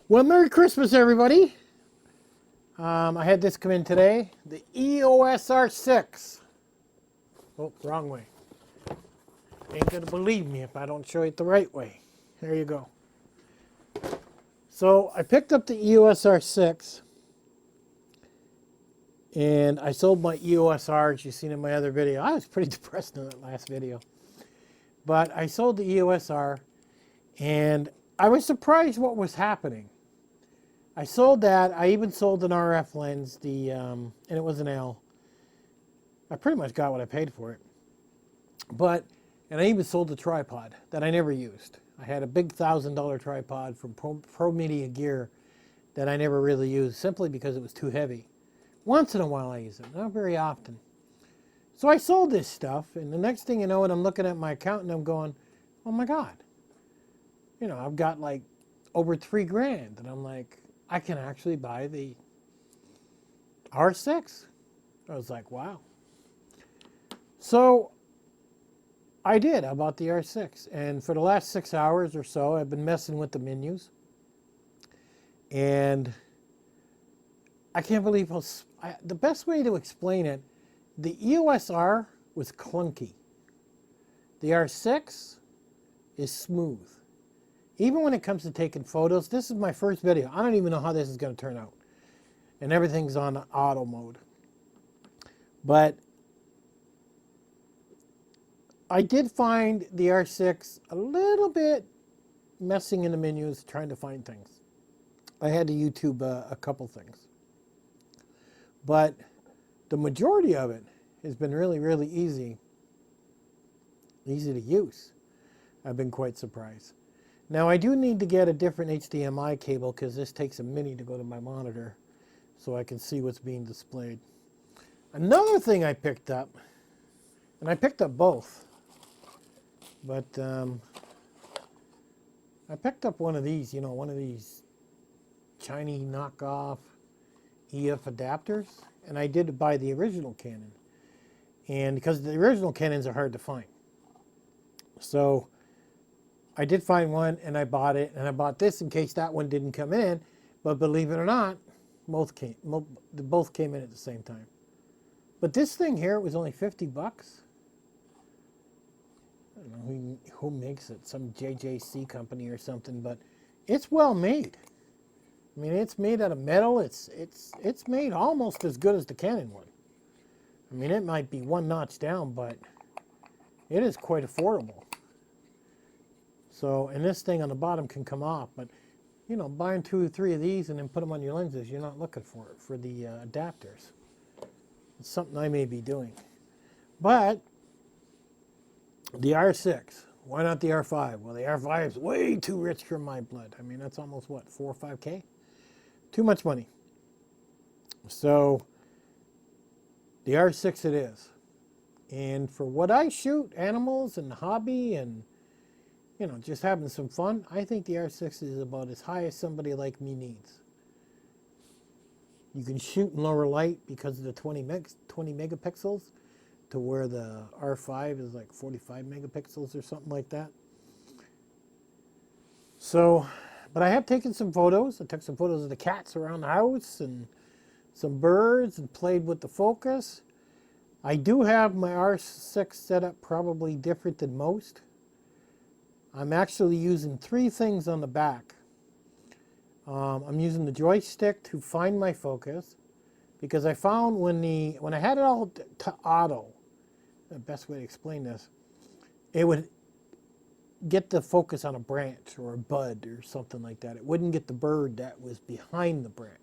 Well, Merry Christmas, everybody. I had this come in today, the EOS R6. Oh, wrong way. Ain't gonna believe me if I don't show it the right way. There you go. So I picked up the EOS R6 and I sold my EOS R, as you've seen in my other video. I was pretty depressed in that last video. But I sold the EOS R and I was surprised what was happening. I sold that. I even sold an RF lens, and it was an L. I pretty much got what I paid for it. And I even sold the tripod that I never used. I had a big $1,000 tripod from Pro Media Gear that I never really used simply because it was too heavy. Once in a while I use it, not very often. So I sold this stuff, and the next thing you know, I'm looking at my account and I'm going, oh my God. You know, I've got like over $3,000, and I'm like, I can actually buy the R6. I was like, wow. So I did. I bought the R6. And for the last 6 hours or so, I've been messing with the menus. And I can't believe the best way to explain it, the EOS R was clunky. The R6 is smooth. Even when it comes to taking photos, this is my first video. I don't even know how this is going to turn out. And everything's on auto mode. But I did find the R6 a little bit messing in the menus, trying to find things. I had to YouTube a couple things. But the majority of it has been really, really easy to use. I've been quite surprised. Now I do need to get a different HDMI cable because this takes a minute to go to my monitor so I can see what's being displayed. Another thing I picked up, and I picked up both, but I picked up one of these, one of these Chinese knockoff EF adapters, and I did buy the original Canon, and because the original Canons are hard to find. So I did find one, and I bought it, and I bought this in case that one didn't come in, but believe it or not, both came in at the same time. But this thing here was only 50 bucks. I don't know who makes it, some JJC company or something, but it's well made. I mean, it's made out of metal. It's made almost as good as the Canon one. I mean, it might be one notch down, but it is quite affordable. So, and this thing on the bottom can come off, but buying 2 or 3 of these and then put them on your lenses, you're not looking for it for the adapters. It's something I may be doing. But the R6, why not the R5? Well, the R5 is way too rich for my blood. I mean, that's almost what, 4 or 5K? Too much money. So the R6 it is. And for what I shoot, animals and hobby and just having some fun, I think the R6 is about as high as somebody like me needs. You can shoot in lower light because of the 20 megapixels to where the R5 is like 45 megapixels or something like that. So, but I have taken some photos. I took some photos of the cats around the house and some birds and played with the focus. I do have my R6 set up probably different than most. I'm actually using 3 things on the back. I'm using the joystick to find my focus because I found when I had it all to auto, the best way to explain this, it would get the focus on a branch or a bud or something like that. It wouldn't get the bird that was behind the branch.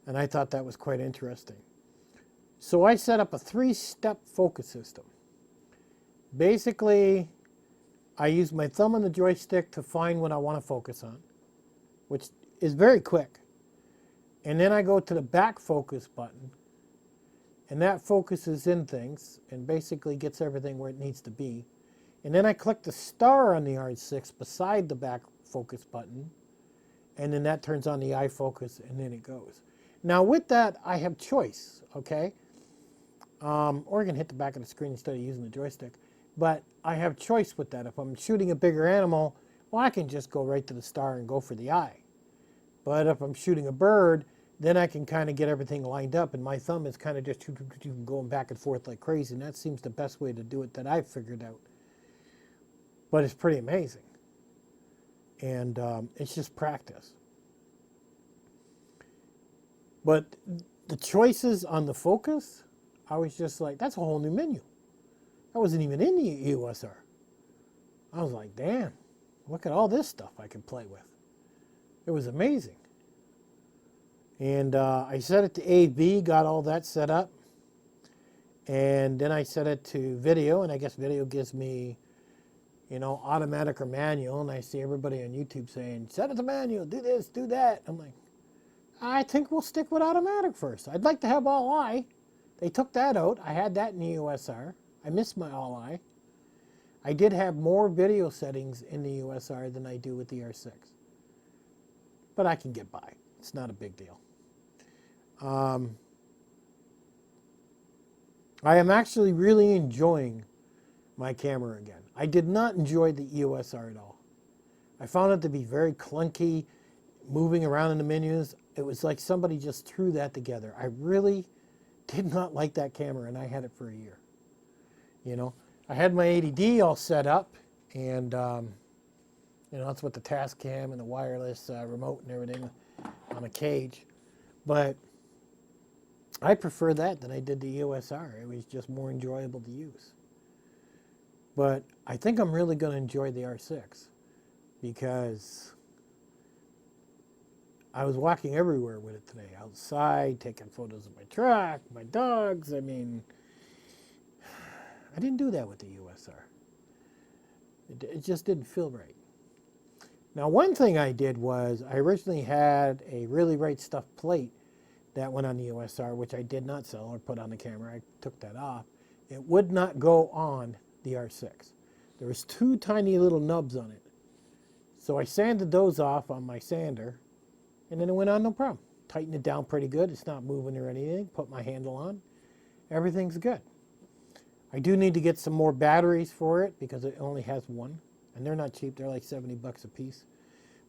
And I thought that was quite interesting. So I set up a 3-step focus system. Basically, I use my thumb on the joystick to find what I want to focus on, which is very quick. And then I go to the back focus button, and that focuses in things and basically gets everything where it needs to be. And then I click the star on the R6 beside the back focus button, and then that turns on the eye focus, and then it goes. Now with that, I have choice, okay? Or I can hit the back of the screen instead of using the joystick. But I have choice with that. If I'm shooting a bigger animal, well, I can just go right to the star and go for the eye. But if I'm shooting a bird, then I can kind of get everything lined up, and my thumb is kind of just going back and forth like crazy, and that seems the best way to do it that I've figured out. But it's pretty amazing, and it's just practice. But the choices on the focus, I was just like, that's a whole new menu. That wasn't even in the EOS R. I was like, damn, look at all this stuff I can play with. It was amazing. And I set it to AV, got all that set up. And then I set it to video, and I guess video gives me, you know, automatic or manual. And I see everybody on YouTube saying, set it to manual, do this, do that. I'm like, I think we'll stick with automatic first. I'd like to have all eye. They took that out. I had that in the EOS R. I missed my all eye. I did have more video settings in the EOS R than I do with the R6. But I can get by. It's not a big deal. I am actually really enjoying my camera again. I did not enjoy the EOS R at all. I found it to be very clunky, moving around in the menus. It was like somebody just threw that together. I really did not like that camera, and I had it for a year. You know, I had my ADD all set up, and you know, that's with the task cam and the wireless remote and everything on a cage. But I prefer that than I did the EOS R. It was just more enjoyable to use. But I think I'm really going to enjoy the R6 because I was walking everywhere with it today. Outside, taking photos of my truck, my dogs. I mean, I didn't do that with the EOS R. It just didn't feel right. Now, one thing I did was I originally had a Really Right Stuff plate that went on the EOS R, which I did not sell or put on the camera. I took that off. It would not go on the R6. There was 2 tiny little nubs on it. So I sanded those off on my sander, and then it went on no problem. Tightened it down pretty good. It's not moving or anything. Put my handle on. Everything's good. I do need to get some more batteries for it because it only has one. And they're not cheap. They're like 70 bucks a piece.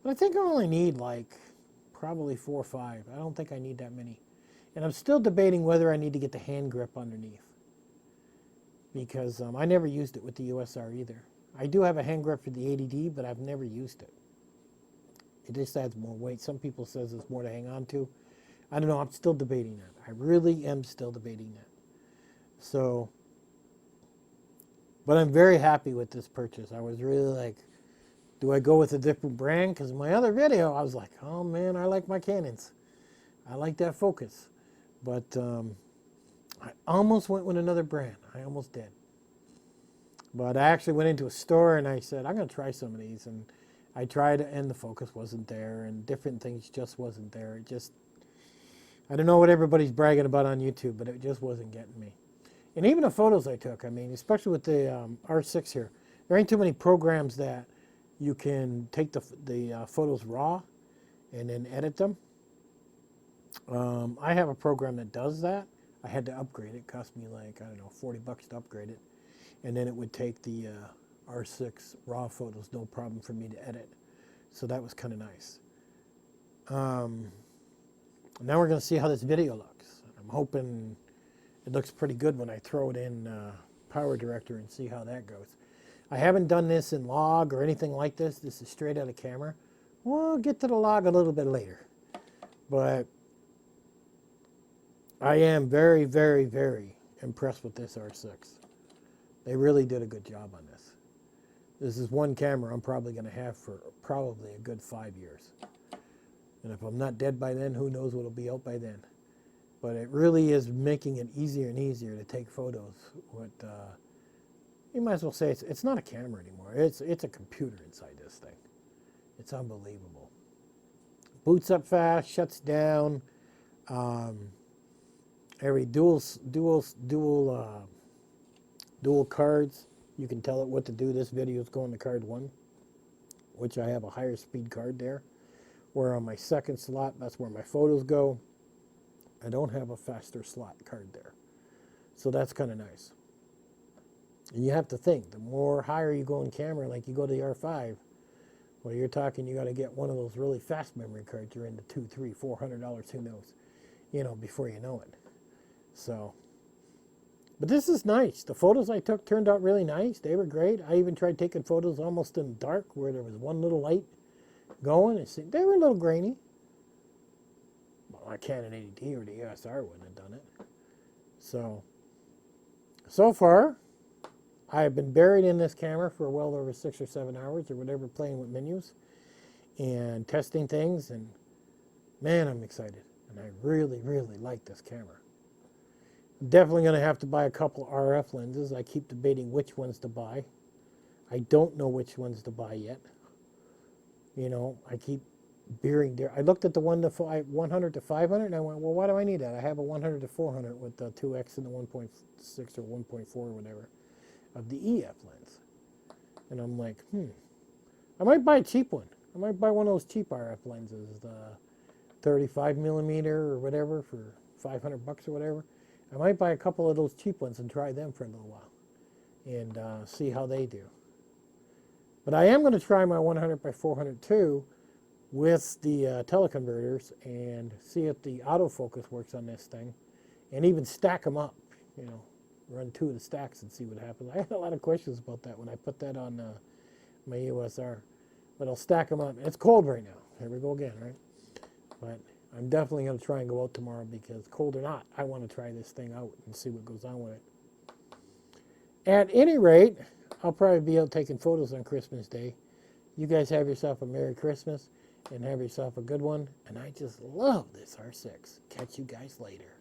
But I think I only need like probably 4 or 5. I don't think I need that many. And I'm still debating whether I need to get the hand grip underneath. Because I never used it with the EOS R either. I do have a hand grip for the ADD, but I've never used it. It just adds more weight. Some people says it's more to hang on to. I don't know. I'm still debating that. I really am still debating that. So, but I'm very happy with this purchase. I was really like, do I go with a different brand? Because in my other video, I was like, oh man, I like my Canons. I like that focus. But I almost went with another brand. I almost did. But I actually went into a store and I said, I'm going to try some of these. And I tried it and the focus wasn't there and different things just wasn't there. It just, I don't know what everybody's bragging about on YouTube, but it just wasn't getting me. And even the photos I took, I mean, especially with the R6 here, there ain't too many programs that you can take the photos raw and then edit them. I have a program that does that. I had to upgrade it. It cost me like, I don't know, 40 bucks to upgrade it. And then it would take the R6 raw photos, no problem for me to edit. So that was kind of nice. Now we're going to see how this video looks. I'm hoping it looks pretty good when I throw it in Power Director and see how that goes. I haven't done this in log or anything like this. This is straight out of camera. We'll get to the log a little bit later. But I am very, very, very impressed with this R6. They really did a good job on this. This is one camera I'm probably going to have for probably a good 5 years. And if I'm not dead by then, who knows what'll be out by then. But it really is making it easier and easier to take photos. You might as well say it's not a camera anymore. It's a computer inside this thing. It's unbelievable. Boots up fast, shuts down. Every dual cards. You can tell it what to do. This video is going to card 1, which I have a higher speed card there. Where on my second slot, that's where my photos go. I don't have a faster slot card there. So that's kind of nice. And you have to think, the more higher you go in camera, like you go to the R5, Well, you're talking, you got to get one of those really fast memory cards. You're into $200, $300, $400, who knows, you know, before you know it. So, but this is nice. The photos I took turned out really nice. They were great. I even tried taking photos almost in the dark where there was one little light going. And they were a little grainy. Well, my Canon 80D or the EOS R wouldn't have done it. So far, I have been buried in this camera for well over 6 or 7 hours or whatever, playing with menus and testing things. And man, I'm excited. And I really, really like this camera. I'm definitely going to have to buy a couple RF lenses. I keep debating which ones to buy. I don't know which ones to buy yet. You know, I keep veering there. I looked at the 100 to 500 and I went, well, why do I need that? I have a 100 to 400 with the 2X and the 1.6 or 1.4 or whatever of the EF lens. And I'm like, I might buy a cheap one. I might buy one of those cheap RF lenses, the 35 millimeter or whatever for $500 or whatever. I might buy a couple of those cheap ones and try them for a little while and see how they do. But I am going to try my 100 by 400 too with the teleconverters and see if the autofocus works on this thing, and even stack them up, you know, run 2 of the stacks and see what happens. I had a lot of questions about that when I put that on my EOS R, but I'll stack them up. It's cold right now. Here we go again, right? But I'm definitely going to try and go out tomorrow because, cold or not, I want to try this thing out and see what goes on with it. At any rate, I'll probably be out taking photos on Christmas Day. You guys have yourself a Merry Christmas and have yourself a good one. And I just love this R6. Catch you guys later.